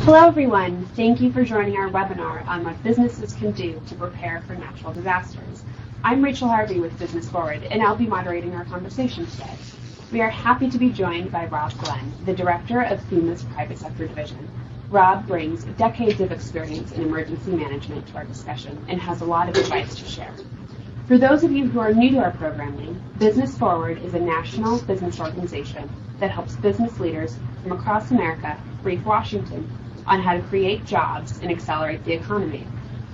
Hello everyone, thank you for joining our webinar on what businesses can do to prepare for natural disasters. I'm Rachel Harvey with Business Forward, and I'll be moderating our conversation today. We are happy to be joined by Rob Glenn, the Director of FEMA's Private Sector Division. Rob brings decades of experience in emergency management to our discussion and has a lot of advice to share. For those of you who are new to our programming, Business Forward is a national business organization that helps business leaders from across America brief Washington on how to create jobs and accelerate the economy.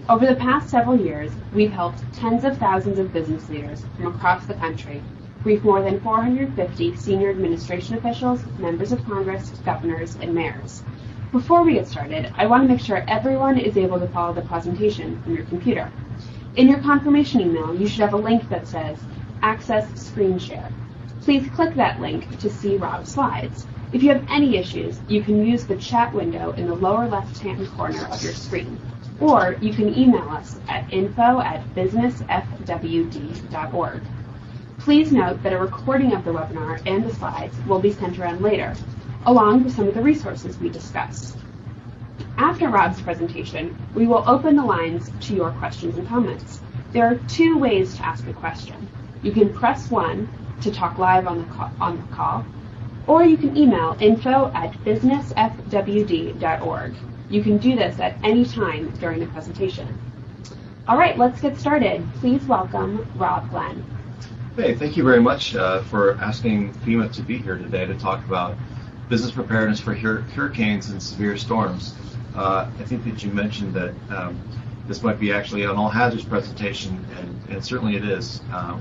Over the past several years, we've helped tens of thousands of business leaders from across the country brief more than 450 senior administration officials, members of Congress, governors, and mayors. Before we get started, I want to make sure everyone is able to follow the presentation from your computer. In your confirmation email, you should have a link that says Access Screen Share. Please click that link to see Rob's slides. If you have any issues, you can use the chat window in the lower left-hand corner of your screen, or you can email us at info@businessfwd.org. Please note that a recording of the webinar and the slides will be sent around later, along with some of the resources we discussed. After Rob's presentation, we will open the lines to your questions and comments. There are two ways to ask a question. You can press 1 to talk live on the call, or you can email info@businessfwd.org. You can do this at any time during the presentation. All right, let's get started. Please welcome Rob Glenn. Hey, thank you very much for asking FEMA to be here today to talk about business preparedness for hurricanes and severe storms. I think that you mentioned that this might be actually an all hazards presentation, and certainly it is.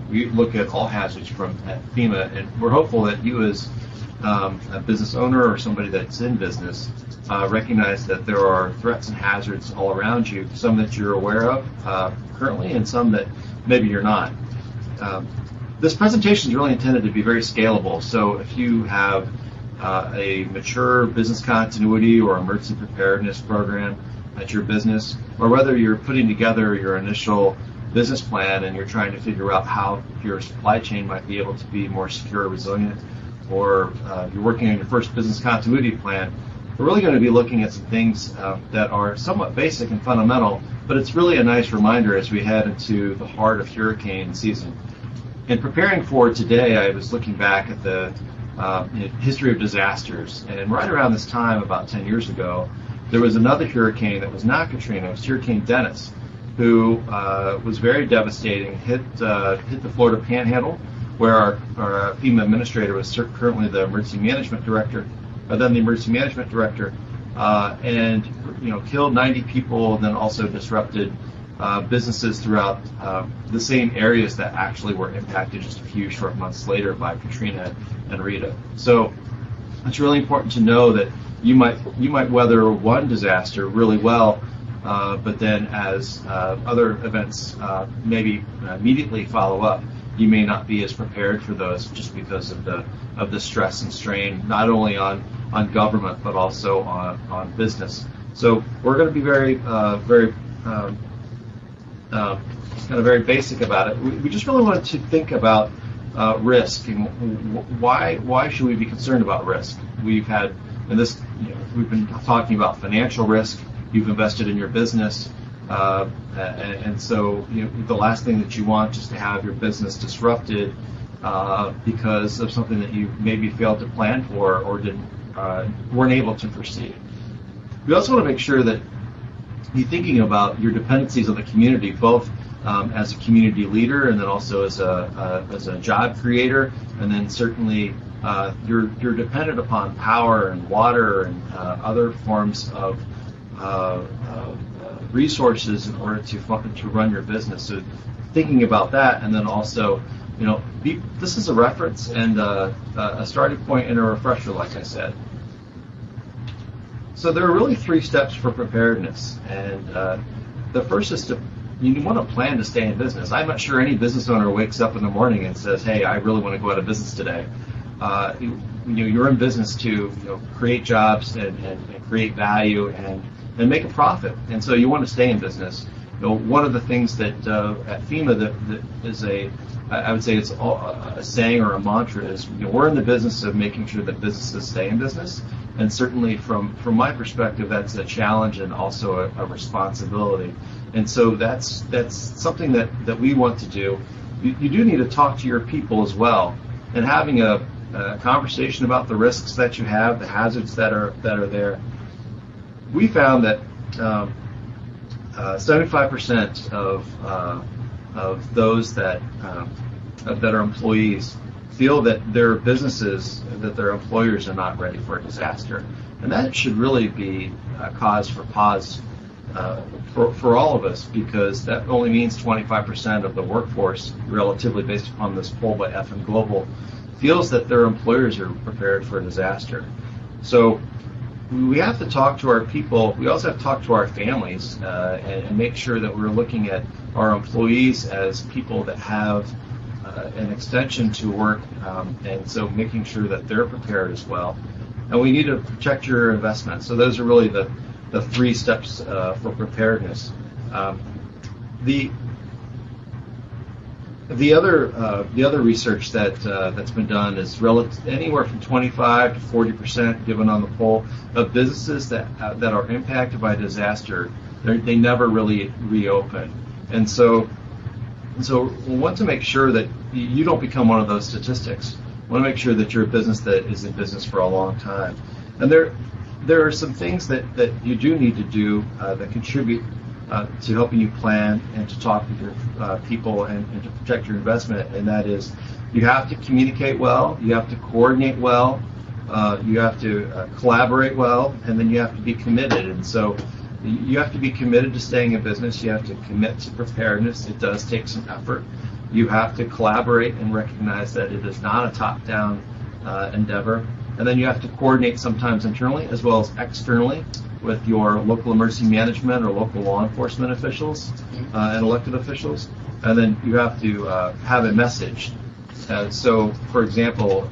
We look at all hazards at FEMA, and we're hopeful that you as a business owner or somebody that's in business recognize that there are threats and hazards all around you, some that you're aware of currently and some that maybe you're not. This presentation is really intended to be very scalable, so if you have a mature business continuity or emergency preparedness program at your business, or whether you're putting together your initial business plan and you're trying to figure out how your supply chain might be able to be more secure or resilient, or you're working on your first business continuity plan, we're really going to be looking at some things that are somewhat basic and fundamental, but it's really a nice reminder as we head into the heart of hurricane season. In preparing for today, I was looking back at the history of disasters, and right around this time, about 10 years ago, there was another hurricane that was not Katrina, it was Hurricane Dennis, who was very devastating, hit the Florida Panhandle, where our FEMA administrator was currently the emergency management director, then the emergency management director, and killed 90 people, and then also disrupted businesses throughout the same areas that actually were impacted just a few short months later by Katrina and Rita. So it's really important to know that you might weather one disaster really well, but then as other events maybe immediately follow up, you may not be as prepared for those just because of the stress and strain, not only on government but also on business. So we're going to be very very basic about it. We just really wanted to think about risk and why should we be concerned about risk. We've been talking about financial risk. You've invested in your business. And so the last thing that you want is to have your business disrupted because of something that you maybe failed to plan for or weren't able to foresee. We also want to make sure that you're thinking about your dependencies on the community, both as a community leader and then also as a job creator, and then certainly you're dependent upon power and water and other forms of resources in order to run your business. So thinking about that, and then also, this is a reference and a starting point and a refresher, like I said. So there are really 3 steps for preparedness, and the first is you want to plan to stay in business. I'm not sure any business owner wakes up in the morning and says, "Hey, I really want to go out of business today." You're in business to create jobs and create value and make a profit, and so you want to stay in business. One of the things that at FEMA that is I would say it's a saying or a mantra is we're in the business of making sure that businesses stay in business, And certainly from my perspective, that's a challenge and also a responsibility. And so that's something that we want to do. You do need to talk to your people as well, and having a conversation about the risks that you have, the hazards that are there. We found that 75% of those that are employees feel that their businesses, that their employers are not ready for a disaster, and that should really be a cause for pause for all of us, because that only means 25% of the workforce, relatively based upon this poll by FN Global, feels that their employers are prepared for a disaster. So we have to talk to our people. We also have to talk to our families and make sure that we're looking at our employees as people that have an extension to work, and so making sure that they're prepared as well. And we need to protect your investment. So those are really the 3 steps for preparedness. The other research that's been done is anywhere from 25 to 40%, given on the poll, of businesses that are impacted by disaster, they never really reopen. And so we want to make sure that you don't become one of those statistics. We want to make sure that you're a business that is in business for a long time. And there are some things that you do need to do that contribute to helping you plan and to talk with your people and to protect your investment. And that is, you have to communicate well, you have to coordinate well, you have to collaborate well, and then you have to be committed. And so you have to be committed to staying in business. You have to commit to preparedness. It does take some effort. You have to collaborate and recognize that it is not a top-down endeavor. And then you have to coordinate sometimes internally as well as externally with your local emergency management or local law enforcement officials and elected officials. And then you have to have a message. So, for example,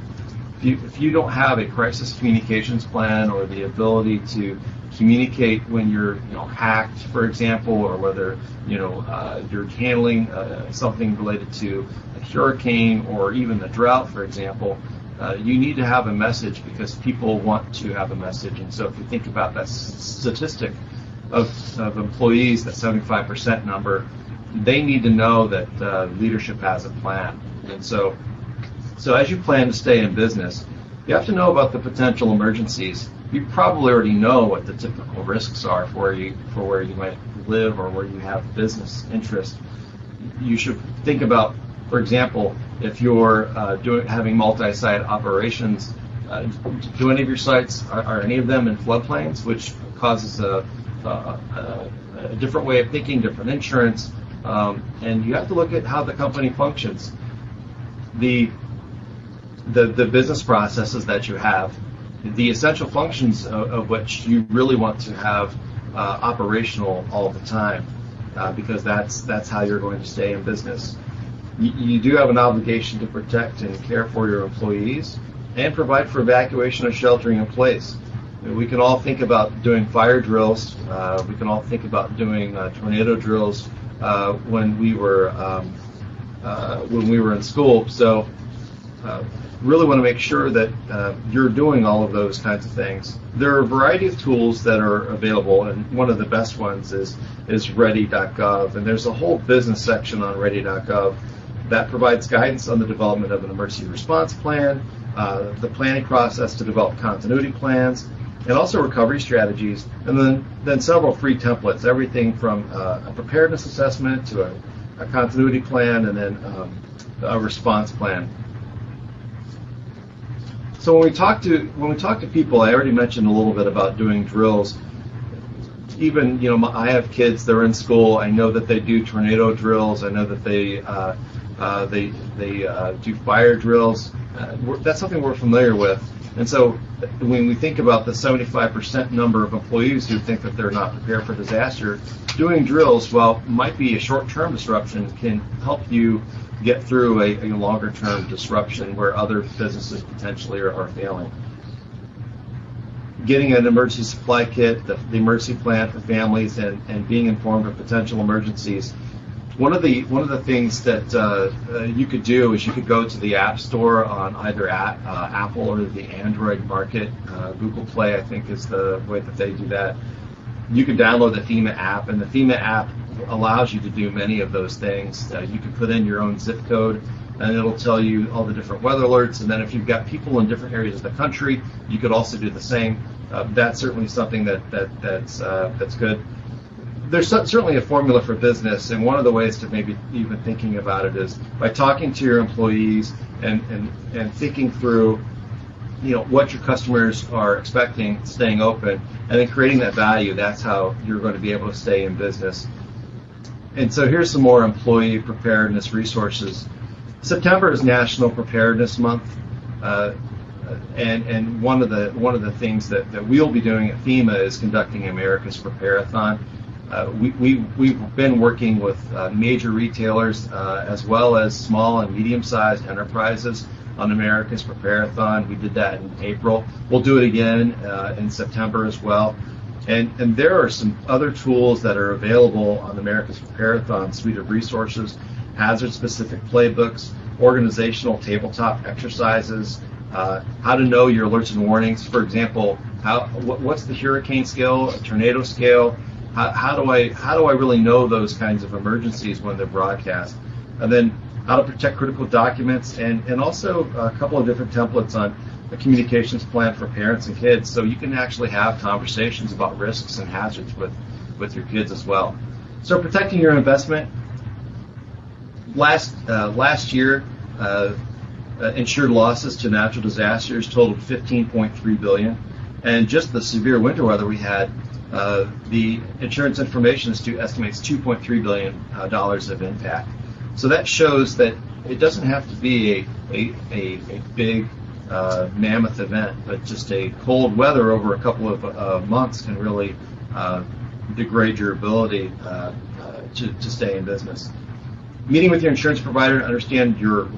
if you don't have a crisis communications plan or the ability to communicate when you're hacked, for example, or whether you're handling something related to a hurricane or even the drought, for example, you need to have a message, because people want to have a message. And so if you think about that statistic of employees, that 75% number, they need to know that leadership has a plan. And so as you plan to stay in business, you have to know about the potential emergencies. You probably already know what the typical risks are for where you might live or where you have business interest. You should think about, for example, if you're having multi-site operations, do any of your sites, are any of them in floodplains, which causes a different way of thinking, different insurance, and you have to look at how the company functions. The business processes that you have, the essential functions of which you really want to have operational all the time, because that's how you're going to stay in business. You do have an obligation to protect and care for your employees and provide for evacuation or sheltering in place. We can all think about doing fire drills. We can all think about doing tornado drills when we were in school. So really want to make sure that you're doing all of those kinds of things. There are a variety of tools that are available, and one of the best ones is Ready.gov, and there's a whole business section on Ready.gov that provides guidance on the development of an emergency response plan, the planning process to develop continuity plans, and also recovery strategies, and then several free templates, everything from a preparedness assessment to a continuity plan, and then a response plan. So when we talk to people, I already mentioned a little bit about doing drills. Even I have kids; they're in school. I know that they do tornado drills. I know that they do fire drills. That's something we're familiar with. And so when we think about the 75% number of employees who think that they're not prepared for disaster, doing drills, while might be a short-term disruption, can help you get through a longer-term disruption where other businesses potentially are failing. Getting an emergency supply kit, the emergency plan for families, and being informed of potential emergencies One of the things that you could do is you could go to the App Store on either Apple or the Android market. Google Play, I think, is the way that they do that. You can download the FEMA app, and the FEMA app allows you to do many of those things. You can put in your own zip code, and it'll tell you all the different weather alerts. And then if you've got people in different areas of the country, you could also do the same. That's certainly something that's good. There's certainly a formula for business, and one of the ways to maybe even thinking about it is by talking to your employees and thinking through, what your customers are expecting, staying open, and then creating that value. That's how you're going to be able to stay in business. And so here's some more employee preparedness resources. September is National Preparedness Month, and one of the things that we'll be doing at FEMA is conducting America's Prepareth-thon. We've been working with major retailers as well as small and medium-sized enterprises on America's Prepareth-thon. We did that in April. We'll do it again in September as well. And there are some other tools that are available on America's Prepareth-thon suite of resources: hazard-specific playbooks, organizational tabletop exercises, how to know your alerts and warnings. For example, what's the hurricane scale, a tornado scale? How do I really know those kinds of emergencies when they're broadcast? And then how to protect critical documents, and also a couple of different templates on a communications plan for parents and kids, so you can actually have conversations about risks and hazards with your kids as well. So protecting your investment. Last year, insured losses to natural disasters totaled $15.3 billion, and just the severe winter weather we had, the Insurance Information Institute estimates $2.3 billion of impact. So that shows that it doesn't have to be a big mammoth event, but just a cold weather over a couple of months can really degrade your ability to stay in business. Meeting with your insurance provider to understand your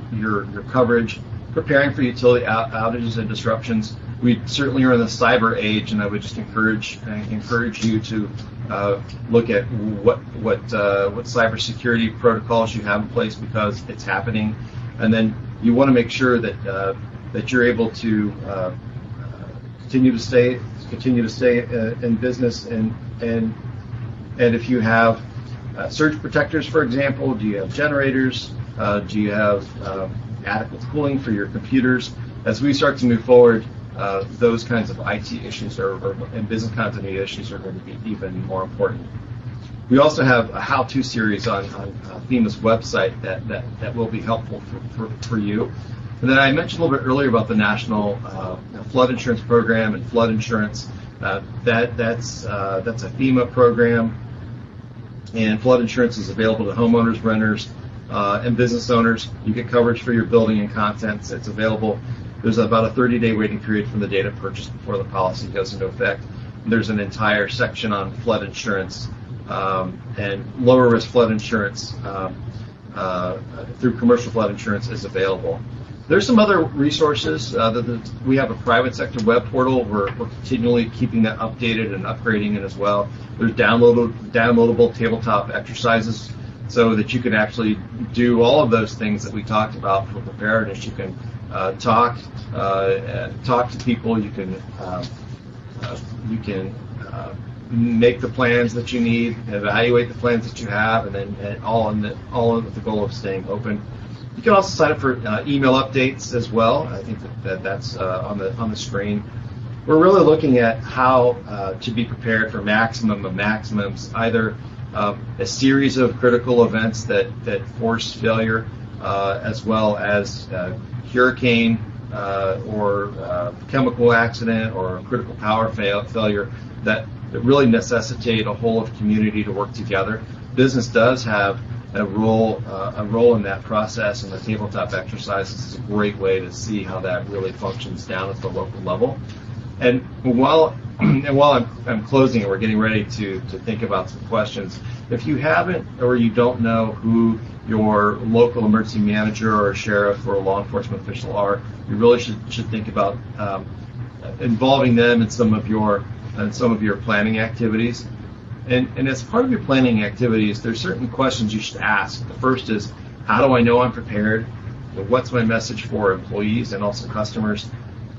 coverage, preparing for utility outages and disruptions. We certainly are in the cyber age, and I would just encourage you to look at what cybersecurity protocols you have in place, because it's happening, and then you want to make sure that you're able to continue to stay in business, and if you have surge protectors, for example, do you have generators? Do you have adequate cooling for your computers? As we start to move forward, those kinds of IT issues and business continuity issues are going to be even more important. We also have a Howto Series on FEMA's website that will be helpful for you. And then I mentioned a little bit earlier about the National Flood Insurance Program and flood insurance. That's a FEMA program, and flood insurance is available to homeowners, renters, and business owners. You get coverage for your building and contents. It's available. There's about a 30-day waiting period from the date of purchase before the policy goes into effect. There's an entire section on flood insurance and lower risk flood insurance through commercial flood insurance is available. There's some other resources. We have a private sector web portal. We're continually keeping that updated and upgrading it as well. There's downloadable tabletop exercises so that you can actually do all of those things that we talked about for preparedness. You can talk to people. You can make the plans that you need, evaluate the plans that you have, and then all with the goal of staying open. You can also sign up for email updates as well. I think that's on the screen. We're really looking at how to be prepared for maximum of maximums, either a series of critical events that force failure, as well as hurricane or chemical accident or critical power failure that really necessitate a whole of community to work together. Business does have a role in that process, and the tabletop exercises is a great way to see how that really functions down at the local level. And while I'm closing and we're getting ready to think about some questions, if you haven't or you don't know who your local emergency manager or a sheriff or a law enforcement official are, you really should think about involving them in some of your planning activities. And as part of your planning activities, there's certain questions you should ask. The first is, how do I know I'm prepared? What's my message for employees and also customers?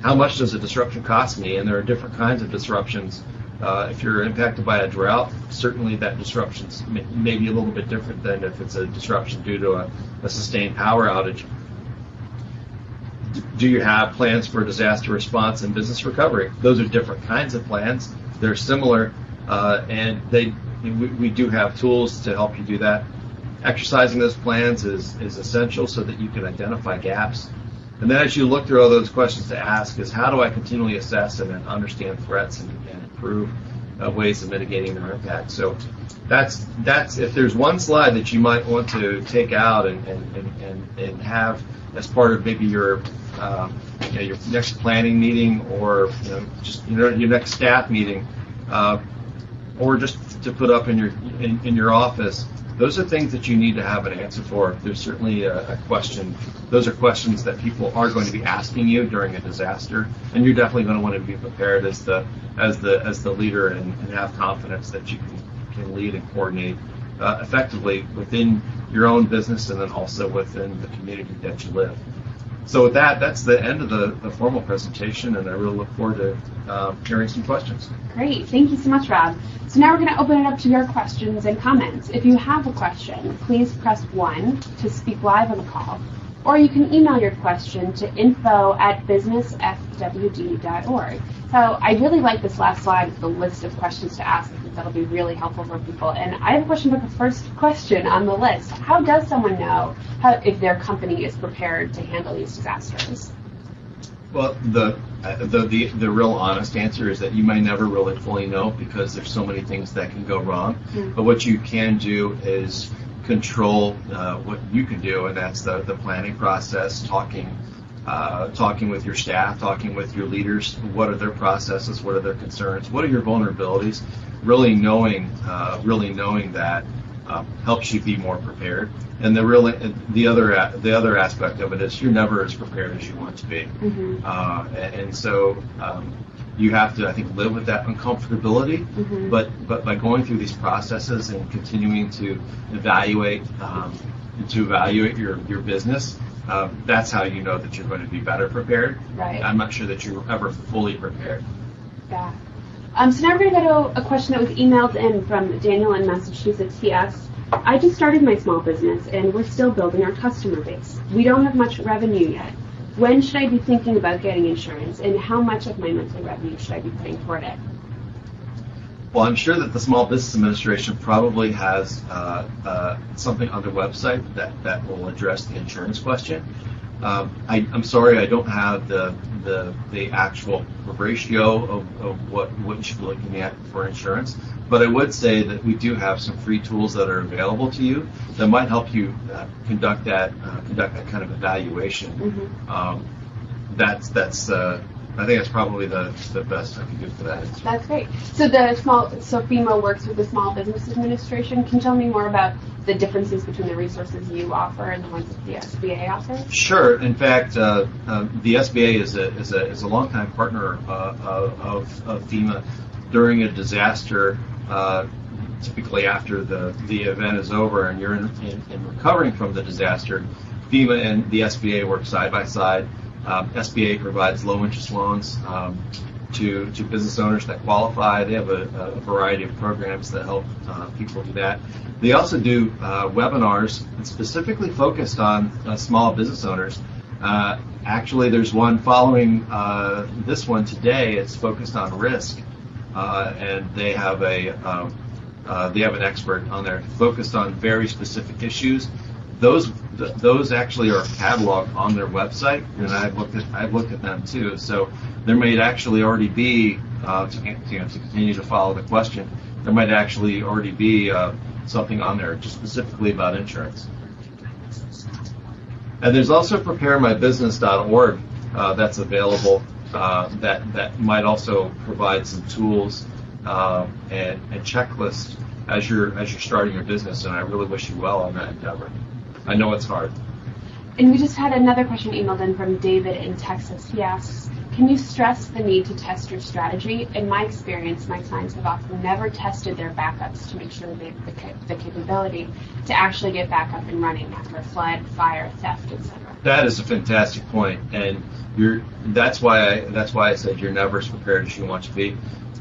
How much does a disruption cost me? And there are different kinds of disruptions. If you're impacted by a drought, certainly that disruption may be a little bit different than if it's a disruption due to a sustained power outage. Do you have plans for disaster response and business recovery? Those are different kinds of plans. They're similar, and we do have tools to help you do that. Exercising those plans is essential so that you can identify gaps. And then as you look through all those questions to ask is, how do I continually assess and understand threats and improve ways of mitigating their impact? So that's if there's one slide that you might want to take out and have as part of maybe your next planning meeting, or just your next staff meeting, or just to put up in your office. Those are things that you need to have an answer for. There's certainly a question. Those are questions that people are going to be asking you during a disaster, and you're definitely going to want to be prepared as the leader and have confidence that you can lead and coordinate effectively within your own business and then also within the community that you live. So with that, that's the end of the formal presentation, and I really look forward to hearing some questions. Great. Thank you so much, Rob. So now we're going to open it up to your questions and comments. If you have a question, please press 1 to speak live on the call, or you can email your question to info@businessfwd.org. So I really like this last slide with the list of questions to ask. I think that'll be really helpful for people. And I have a question about the first question on the list. How does someone know if their company is prepared to handle these disasters? Well, the real honest answer is that you may never really fully know, because there's so many things that can go wrong. But what you can do is control what you can do, and that's the planning process, talking with your staff, talking with your leaders. What are their processes? What are their concerns? What are your vulnerabilities? Really knowing that helps you be more prepared. And the other aspect of it is you're never as prepared as you want to be. And so you have to, I think, live with that uncomfortability. But by going through these processes and continuing to evaluate your business, that's how you know that you're going to be better prepared. Right. I'm not sure that you're ever fully prepared. Yeah. So now we're going to go to a question that was emailed in from Daniel in Massachusetts. He asks, I just started my small business and we're still building our customer base. We don't have much revenue yet. When should I be thinking about getting insurance, and how much of my monthly revenue should I be putting toward it? Well, I'm sure that the Small Business Administration probably has something on their website that will address the insurance question. I'm sorry, I don't have the actual ratio of what you should be looking at for insurance, but I would say that we do have some free tools that are available to you that might help you conduct that kind of evaluation. I think that's probably the best I can do for that. That's great. So FEMA works with the Small Business Administration. Can you tell me more about the differences between the resources you offer and the ones that the SBA offers? Sure. In fact, the SBA is a longtime partner of FEMA. During a disaster, typically after the event is over and you're in recovering from the disaster, FEMA and the SBA work side by side. SBA provides low-interest loans to business owners that qualify. They have a variety of programs that help people do that. They also do webinars specifically focused on small business owners. Actually, there's one following this one today. It's focused on risk, and they have an expert on there focused on very specific issues. Those actually are cataloged on their website, and I've looked at them too. So there might actually already be to continue to follow the question. There might actually already be something on there just specifically about insurance. And there's also preparemybusiness.org that's available that might also provide some tools and checklists as you're starting your business. And I really wish you well on that endeavor. I know it's hard. And we just had another question emailed in from David in Texas. He asks, Can you stress the need to test your strategy? In my experience, my clients have often never tested their backups to make sure they have the capability to actually get back up and running after a flood, fire, theft, etc. That is a fantastic point, and that's why I said you're never as prepared as you want to be.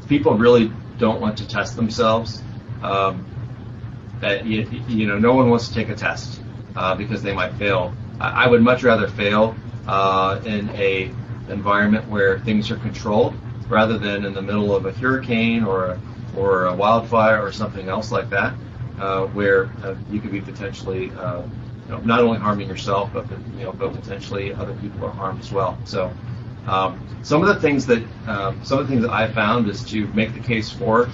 People really don't want to test themselves. No one wants to take a test because they might fail. I would much rather fail in a environment where things are controlled rather than in the middle of a hurricane or a wildfire or something else like that, where you could be potentially not only harming yourself, but potentially other people are harmed as well. So some of the things that I found is to make the case for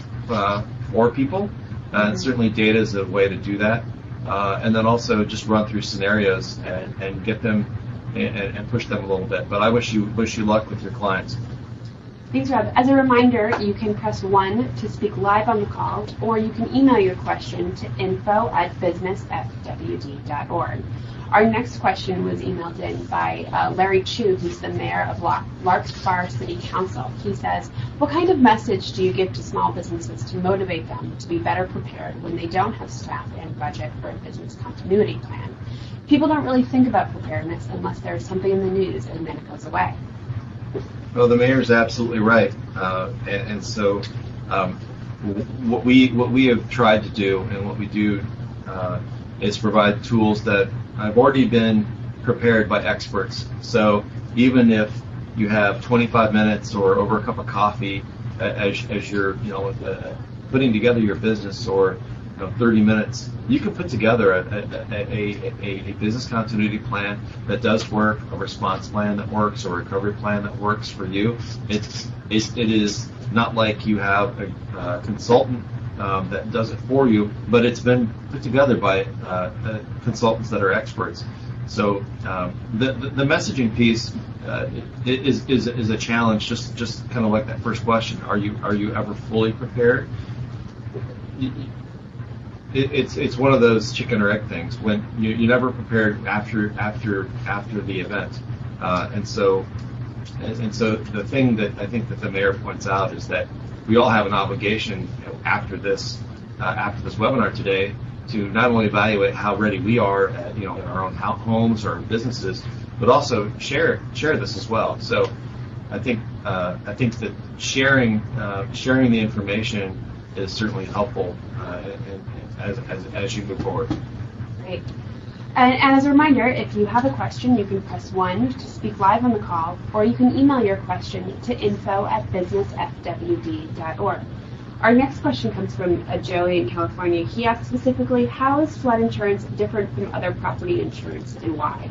people. Certainly, data is a way to do that, and then also just run through scenarios and get them and push them a little bit. But I wish you luck with your clients. Thanks, Rob. As a reminder, you can press 1 to speak live on the call, or you can email your question to info@businessfwd.org. Our next question was emailed in by Larry Chu, who's the mayor of Larkspur City Council. He says, what kind of message do you give to small businesses to motivate them to be better prepared when they don't have staff and budget for a business continuity plan? People don't really think about preparedness unless there's something in the news and then it goes away. Well, the mayor's absolutely right, and so what we have tried to do and what we do is provide tools that have already been prepared by experts. So even if you have 25 minutes or over a cup of coffee as you're putting together your business, or 30 minutes, you can put together a business continuity plan that does work, a response plan that works, or a recovery plan that works for you. It is not like you have a consultant that does it for you, but it's been put together by consultants that are experts. So the messaging piece is a challenge. Just kind of like that first question: Are you ever fully prepared? It's one of those chicken or egg things. When you're never prepared after the event, and so the thing that I think that the mayor points out is that we all have an obligation after this webinar today to not only evaluate how ready we are in our own homes or businesses, but also share this as well. So I think that sharing the information is certainly helpful as you move forward. Great. And as a reminder, if you have a question, you can press 1 to speak live on the call, or you can email your question to info@businessfwd.org. Our next question comes from Joey in California. He asks specifically, how is flood insurance different from other property insurance, and why?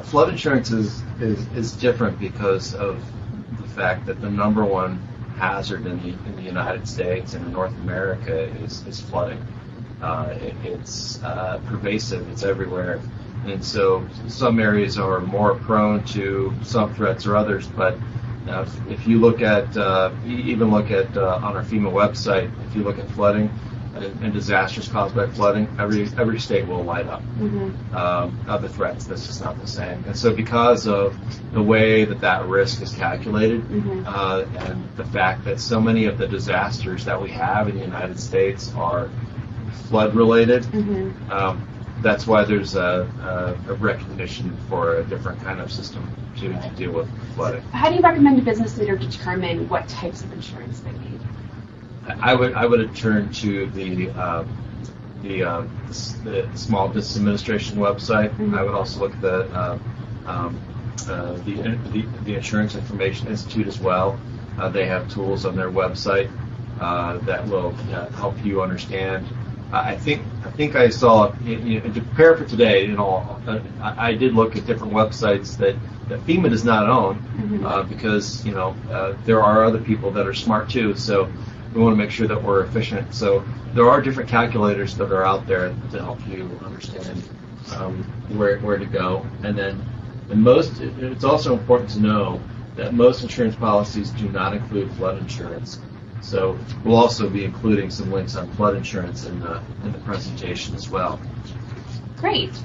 Flood insurance is different because of the fact that the number one hazard in the United States and in North America is flooding. It's pervasive. It's everywhere, and so some areas are more prone to some threats or others. But if you look at on our FEMA website, if you look at flooding and disasters caused by flooding, every state will light up of the threats. That's just not the same. And so because of the way that risk is calculated, and the fact that so many of the disasters that we have in the United States are flood related, that's why there's a recognition for a different kind of system to deal with flooding. How do you recommend a business leader determine what types of insurance they need? I would turn to the Small Business Administration website. I would also look at the Insurance Information Institute as well. They have tools on their website that will help you understand. I think I saw to prepare for today. I did look at different websites that FEMA does not own because there are other people that are smart too. So we want to make sure that we're efficient. So there are different calculators that are out there to help you understand where to go. And then it's also important to know that most insurance policies do not include flood insurance. So we'll also be including some links on flood insurance in the presentation as well. Great.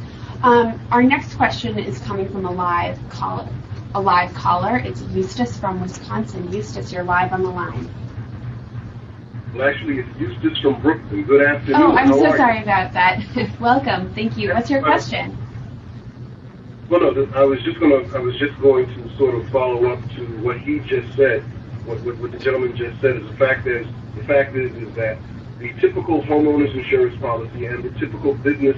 Our next question is coming from a live caller. It's Eustace from Wisconsin. Eustace, you're live on the line. Well, actually, it's Eustace from Brooklyn. Good afternoon. Oh, I'm How so are sorry you? about that. Welcome. Thank you. What's your question? Well, no, I was just going to sort of follow up to what he just said. What the gentleman just said is the fact is that the typical homeowners insurance policy and the typical business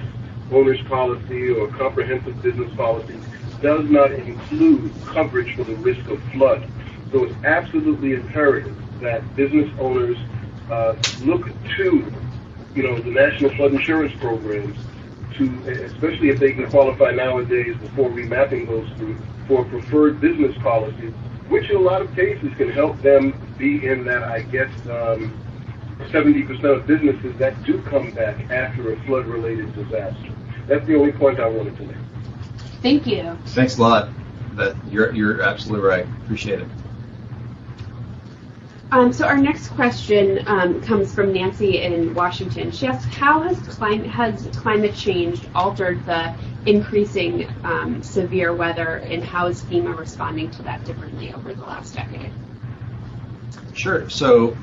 owner's policy or comprehensive business policy does not include coverage for the risk of flood. So it's absolutely imperative that business owners look to, the National Flood Insurance Programs to, especially if they can qualify nowadays before remapping those through, for preferred business policies, which in a lot of cases can help them be in that, 70% of businesses that do come back after a flood-related disaster. That's the only point I wanted to make. Thank you. Thanks a lot. You're absolutely right. Appreciate it. So our next question comes from Nancy in Washington. She asks, how has climate change altered the increasing severe weather, and how is FEMA responding to that differently over the last decade? Sure. So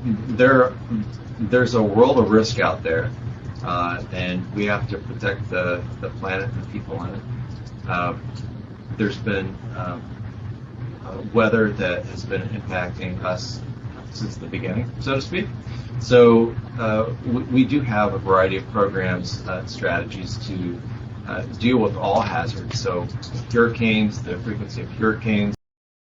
there's a world of risk out there, and we have to protect the planet and the people in it. There's been weather that has been impacting us since the beginning, so to speak. So we do have a variety of programs, strategies to deal with all hazards. So hurricanes, the frequency of hurricanes,